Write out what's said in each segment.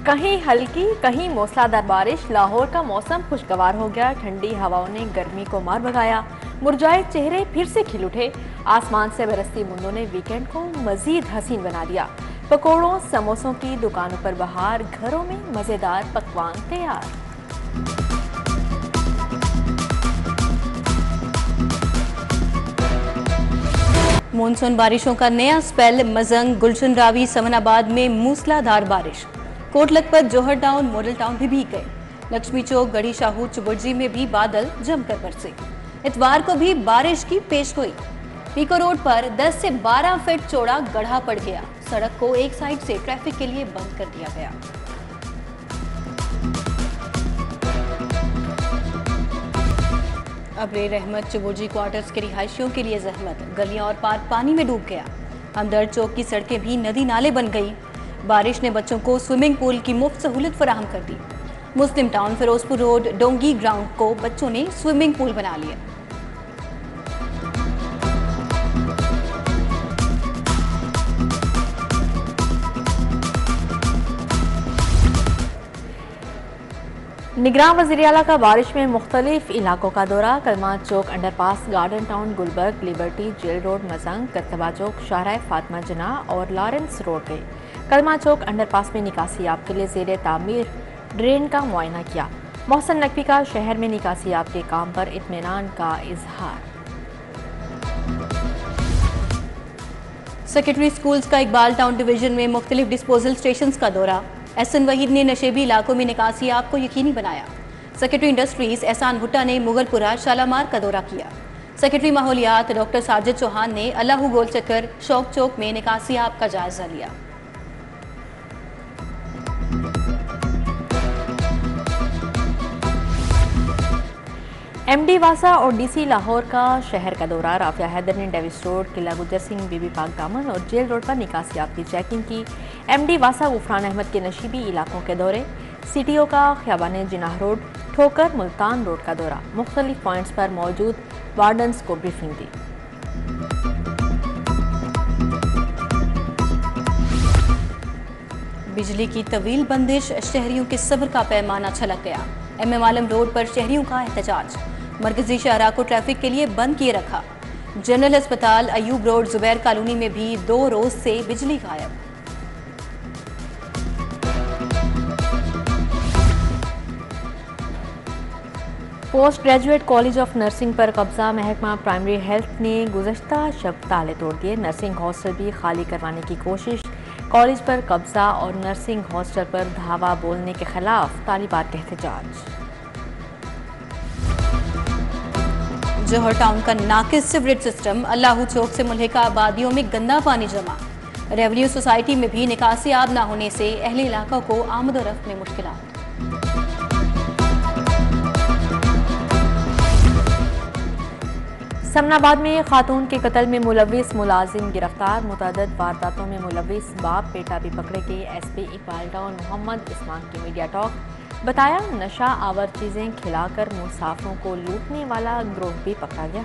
कहीं हल्की कहीं मूसलाधार बारिश। लाहौर का मौसम खुशगवार हो गया। ठंडी हवाओं ने गर्मी को मार भगाया। मुरझाए चेहरे फिर से खिल उठे। आसमान से बरसती बूंदों ने वीकेंड को मजीद हसीन बना दिया। पकौड़ों समोसों की दुकानों पर बहार, घरों में मजेदार पकवान तैयार। मानसून बारिशों का नया स्पेल। मजंग, गुलशन रावी, समनाबाद में मूसलाधार बारिश। कोट लखपत, जौहर टाउन, मॉडल टाउन भी भीग गए। लक्ष्मी चौक, गढ़ी शाहू, चुबुर्जी में भी बादल जमकर बरसे। इतवार को भी बारिश की पेशगोई। पीको रोड पर 10 से 12 फीट चौड़ा गड्ढा पड़ गया। सड़क को एक साइड से ट्रैफिक के लिए बंद कर दिया गया। अबरे रहमत, चुबुर्जी क्वार्टर्स के रिहायशियों के लिए जहमत। गलियां और पार्क पानी में डूब गया। हमदर्द चौक की सड़कें भी नदी नाले बन गई। बारिश ने बच्चों को स्विमिंग पूल की मुफ्त सहूलत फराहम कर दी। मुस्लिम टाउन, फिरोजपुर रोड, डोंगी ग्राउंड को बच्चों ने स्विमिंग पूल बना लिया। निगरान वज़ीर-ए-आला का बारिश में मुख्तलिफ इलाकों का दौरा। Kalma Chowk, underpass, garden town, Gulberg, Liberty, jail road, Mozang, Qurtaba Chowk, Shahrah Fatima Jinnah और लॉरेंस रोड गए। कलमा चौक अंडरपास में निकासी आप के लिए ज़ेर तामीर ड्रेन का मुआयना किया। मोहसन नकवी का शहर में निकासी आप के काम पर इत्मीनान का इजहार। सेक्रेटरी स्कूल्स का इकबाल टाउन डिवीजन में मुख्तलिफ डिस्पोजल स्टेशन का दौरा। एहसन वहीद ने नशेबी इलाकों में निकासी आप को यकीनी बनाया। सेक्रेटरी इंडस्ट्रीज एहसान भुट्टा ने मुगलपुरा, शालामार का दौरा किया। सेक्रेटरी माहौलियात डॉक्टर साजिद चौहान ने अल्लाहू गोल चक्कर, शौक चौक में निकासी आप का जायजा लिया। एमडी वासा और डीसी लाहौर का शहर का दौरा। राफिया हैदर ने डेविस रोड, किला गुजर सिंह, बीबी पाक दामन और जेल रोड पर निकासी आप की चेकिंग की। एमडी वासा गुफरान अहमद के नशीबी इलाकों के दौरे। सीटीओ का ख्याबान जिनाह रोड, ठोकर, मुल्तान रोड का दौरा। मुख्तलिफ पॉइंट्स पर मौजूद वार्डन्स को ब्रीफिंग दी। बिजली की तवील बंदिश, शहरियों के सब्र का पैमाना छलक गया। एम आलम रोड पर शहरियों का एहतजाज। मरकजी शहरा को ट्रैफिक के लिए बंद किए रखा। जनरल अस्पताल, अयूब रोड, जुबैर कॉलोनी में भी 2 रोज से बिजली गायब। Post graduate college of nursing पर कब्जा। महकमा प्राइमरी हेल्थ ने गुज़श्ता शब ताले तोड़ दिए। नर्सिंग हॉस्टल भी खाली करवाने की कोशिश। कॉलेज पर कब्जा और नर्सिंग हॉस्टल पर धावा बोलने के खिलाफ तालिबात का एहतजाज। जौहर टाउन का नाकिस सिवरेज सिस्टम। अल्लाहू चौक से मुल्हिका आबादियों में गंदा पानी जमा। रेवेन्यू सोसाइटी में भी निकासी आब न होने से अहले इलाका को आमदोरफ्त में मुश्किलात। समनाबाद में खातून के कत्ल में मुलविस मुलाजिम गिरफ्तार। मुतअद्दिद वारदातों में मुलविस बाप बेटा भी पकड़े गए। एसपी इकबाल टाउन मोहम्मद इस्मान की मीडिया टॉक। बताया, नशा आवर चीजें खिलाकर मुसाफिरों को लूटने वाला गिरोह भी पकड़ा गया।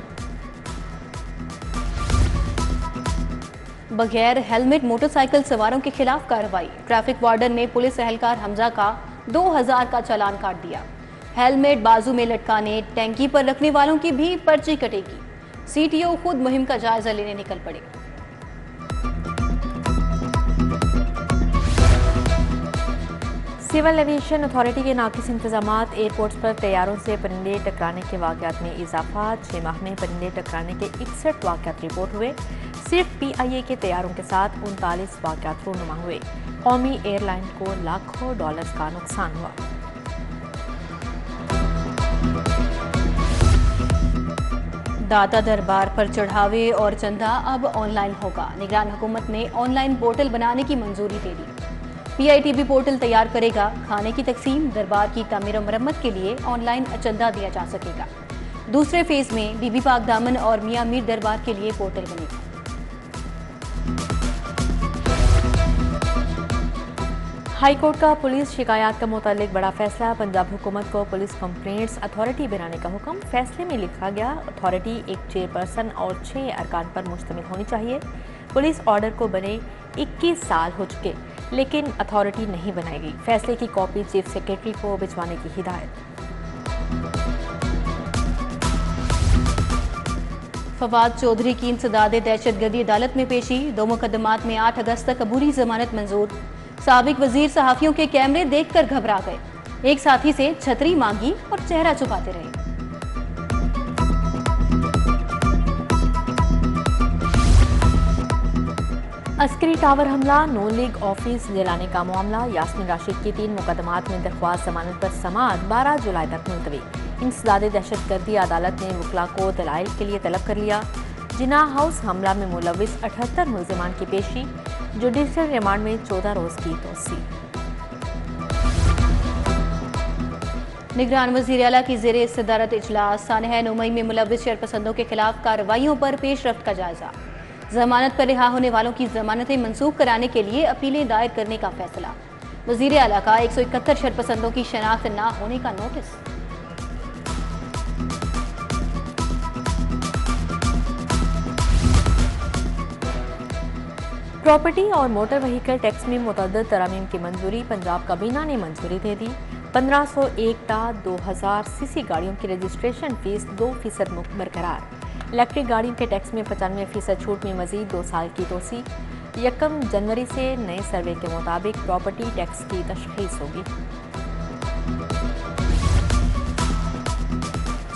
बगैर हेलमेट मोटरसाइकिल सवारों के खिलाफ कार्रवाई। ट्रैफिक वार्डन ने पुलिस एहलकार हमजा का 2000 का चालान काट दिया। हेलमेट बाजू में लटकाने, टैंकी पर रखने वालों की भी पर्ची कटेगी। सीटीओ खुद मुहिम का जायजा लेने निकल पड़े। सिविल एविएशन अथॉरिटी के नाकिस इंतजामात। एयरपोर्ट्स पर तैयारों से परिंदे टकराने के वाकयात में इजाफा। 6 माह में परिंदे टकराने के 61 वाकयात रिपोर्ट हुए। सिर्फ PIA के तैयारों के साथ 39 वाकयात रूनुमा हुए। कौमी एयरलाइन को लाखों डॉलर्स का नुकसान हुआ। दाता दरबार पर चढ़ावे और चंदा अब ऑनलाइन होगा। निगरान हुकूमत ने ऑनलाइन पोर्टल बनाने की मंजूरी दे दी। PITB पोर्टल तैयार करेगा। खाने की तकसीम, दरबार की तामीर और मरम्मत के लिए ऑनलाइन चंदा दिया जा सकेगा। दूसरे फेज में बीबी पाक दामन और मियां मीर दरबार के लिए पोर्टल बनेगा। हाई कोर्ट का पुलिस शिकायत का मुतालिक बड़ा फैसला। पंजाब हुकूमत को पुलिस कंप्लेंट्स अथॉरिटी बनाने का हुक्म। फैसले में लिखा गया, अथॉरिटी एक चेयरपर्सन और 6 अरकान पर मुश्तमिल होनी चाहिए। पुलिस ऑर्डर को बने 21 साल हो चुके। लेकिन अथॉरिटी नहीं बनाएगी। फैसले की कॉपी चीफ सेक्रेटरी को भिजवाने की हिदायत। फवाद चौधरी की इंसदाद दहशतगर्दी अदालत में पेशी। 2 मुकदमात में 8 अगस्त तक अबूरी जमानत मंजूर। साबिक वजीर सहाफियों के कैमरे देखकर घबरा गए। एक साथी से छतरी मांगी और चेहरा छुपाते रहे। अस्करी टावर हमला, नून लीग ऑफिस जलाने का मामला। यास्मीन राशिद की 3 मुकदमात में दरख्वास्त जमानत पर समाअत 12 जुलाई तक मुलतवी। इंसदाद दहशतगर्दी अदालत ने वकला को दलाइल के लिए तलब कर लिया। जिना हाउस हमला में मुलविस 78 मुलजिमान की पेशी। जुडिशल रिमांड में 14 रोज की तोसी। निगरान वज़ीर आला की ज़ेरे सदारत इजलास। सानहा नुमई में मुलविस शरपसंदों के खिलाफ कार्रवाइयों पर पेशरफ्त का जायजा। जमानत पर रिहा होने वालों की जमानतें मंसूख कराने के लिए अपीलें दायर करने का फैसला। वज़ीर आला का 171 शरपसंदों की शनाख्त न होने का नोटिस। प्रॉपर्टी और मोटर व्हीकल टैक्स में मुतअद्दिद तरमीम की मंजूरी। पंजाब काबीना ने मंजूरी दे दी। 1501 टा 2000 सीसी गाड़ियों की रजिस्ट्रेशन फीस 2% बरकरार। इलेक्ट्रिक गाड़ियों के टैक्स में 95% छूट में मजीद 2 साल की तोसी। 1 जनवरी से नए सर्वे के मुताबिक प्रॉपर्टी टैक्स की तशखीस होगी।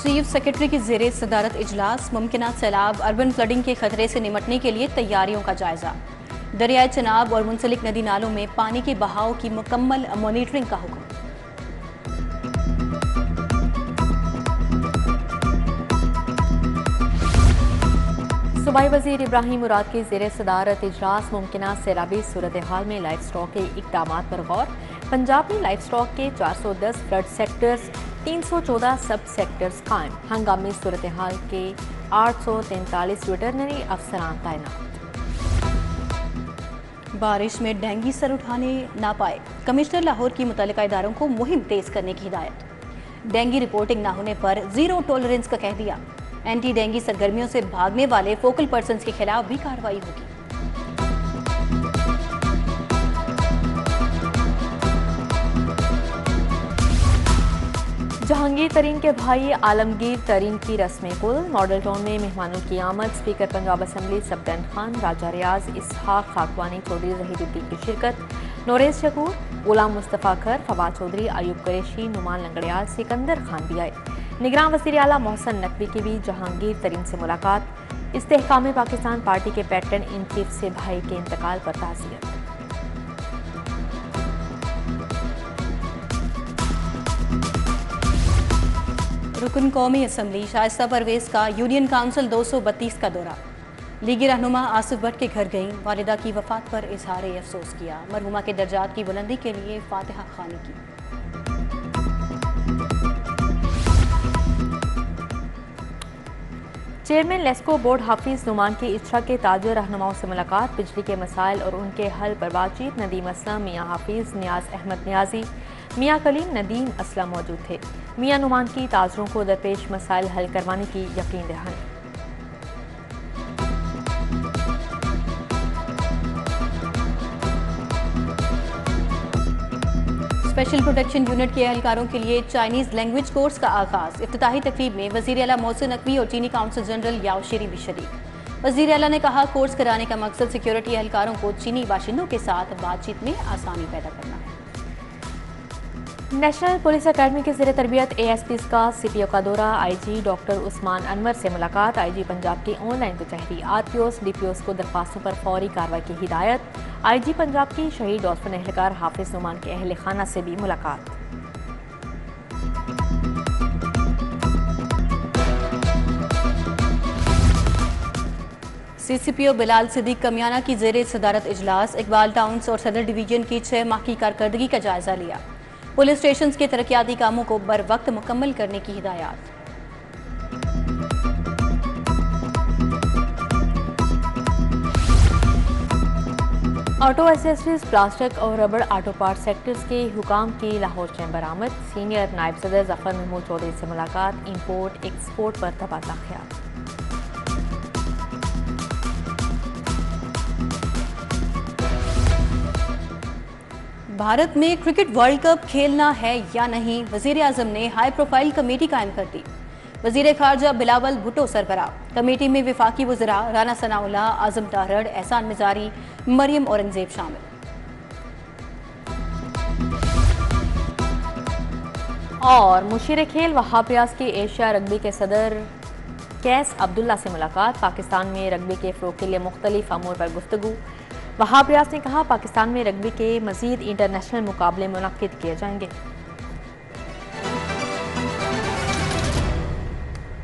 चीफ सेक्रेटरी की ज़ेरे सदारत इजलास। मुमकिन सैलाब, अर्बन फ्लडिंग के खतरे से निमटने के लिए तैयारियों का जायजा। दरियाए चनाब और मुंसलिक नदी नालों में पानी के बहाव की मुकम्मल मॉनिटरिंग का हुक्म। सूबाई वजीर इब्राहिम मुराद की ज़ेरे सदारत इजलास। मुमकिन सैलाबी सूरत हाल में लाइफ स्टॉक के इकदाम पर गौर। पंजाब में लाइफ स्टॉक के 410 फ्लड सेक्टर्स, 314 सब सेक्टर्स कायम। हंगामी सूरत हाल के 843 वेटरनरी अफसरान तैनात। बारिश में डेंगू सर उठाने ना पाए, कमिश्नर लाहौर की मुतल्लिका इदारों को मुहिम तेज करने की हिदायत। डेंगू रिपोर्टिंग ना होने पर जीरो टॉलरेंस का कह दिया। एंटी डेंगू सरगर्मियों से भागने वाले फोकल पर्सन्स के खिलाफ भी कार्रवाई होगी। जहांगीर तरीन के भाई आलमगीर तरीन की रस्म कुल। मॉडल टाउन में मेहमानों की आमद। स्पीकर पंजाब असम्बली सब्तन खान, राजा रियाज, इसहाक खाकवानी, चौधरी जहीरुद्दीन की शिरकत। नोरेज शकूर, गुलाम मुस्तफ़ा खर, फवाद चौधरी, अयूब कुरैशी, नुमान लंगड़ियाल, सिकंदर खान भी आए। निगरान वज़ीर आला मोहसन नकवी की भी जहांगीर तरीन से मुलाकात। इस्तेहकाम पाकिस्तान पार्टी के पैटर्न इन चीफ से भाई के इंतकाल पर ताज़ियत। रुकन कौमी असम्बली शाइस्ता परवेज का यूनियन काउंसिल 232 का दौरा। लीगी रहनुमा आसिफ भट्ट के घर गईं। वालिदा की वफात पर इजहार अफसोस किया। मरहुमा के दर्जात की बुलंदी के लिए फातिहा खानी की। चेयरमैन लेस्को बोर्ड हाफिज नुमान की इच्छा के ताजर रहनुमाओं से मुलाकात। बिजली के मसाइल और उनके हल पर बातचीत। नदीम असलम, मियाँ हाफिज, नियाज अहमद नियाजी, मियाँ कलीम, नदीम असलम मौजूद थे। मियाँ नुमान की ताजरों को दरपेश मसाइल हल करवाने की यकीन दहानी। स्पेशल प्रोटेक्शन यूनिट के एहलकारों के लिए चाइनीज लैंग्वेज कोर्स का आगाज। इफ्तिताही तकरीब में वज़ीर आला मोहसिन नकवी और चीनी काउंसिल जनरल याओ शेरी भी शरीक। वज़ीर आला ने कहा, कोर्स कराने का मकसद सिक्योरिटी एहलकारों को चीनी बाशिंदों के साथ बातचीत में आसानी पैदा करना है। नेशनल पुलिस अकेडमी के ज़रिए तरबियत ASPs का CPO का दौरा। IG डॉक्टर उस्मान अनवर से मुलाकात। IG पंजाब की ऑनलाइन कचहरी। RPOs DPOs को दरख्वास्तों पर फौरी कार्रवाई की हिदायत। IG पंजाब की शहीद डॉल्फिन एहलकार हाफिज नुमान के अहल खाना से भी मुलाकात। CCPO बिलाल सिद्दीक कमियाना की ज़ेरे सदारत इजलास। इकबाल टाउन्स और सदर डिवीजन की 6 माह की कारकर्दगी का जायजा लिया। पुलिस स्टेशन के तरक्याती कामों को बर वक्त मुकम्मल करने की हिदायत। ऑटो एसेसरीज, प्लास्टिक और रबड़ ऑटो पार्ट सेक्टर्स के हुकाम की लाहौर चैम्बर आमद। सीनियर नायब सदर जफर महमूद चौधरी से मुलाकात। इंपोर्ट एक्सपोर्ट पर तबादला ख्याल। भारत में क्रिकेट वर्ल्ड कप खेलना है या नहीं, वजीर आजम ने हाई प्रोफाइल कमेटी कायम कर दी। वजीर खारजा बिलावल भुट्टो सरबराह, कमेटी में विफाकी वज़रा राना सनाउल्लाह, आजम तारड़, एहसान मिजारी, मरियम औरंगजेब शामिल। और मुशीर खेल वहाब रियाज की एशिया रग्बी के सदर कैस अब्दुल्ला से मुलाकात, पाकिस्तान में रग्बी के फ़रोग़ के लिए मुख्तलिफ अमूर पर गुफ्तगू। वहाब रियाज ने कहा, पाकिस्तान में रग्बी के मज़ीद इंटरनेशनल मुकाबले मुनक्किद किए जाएंगे।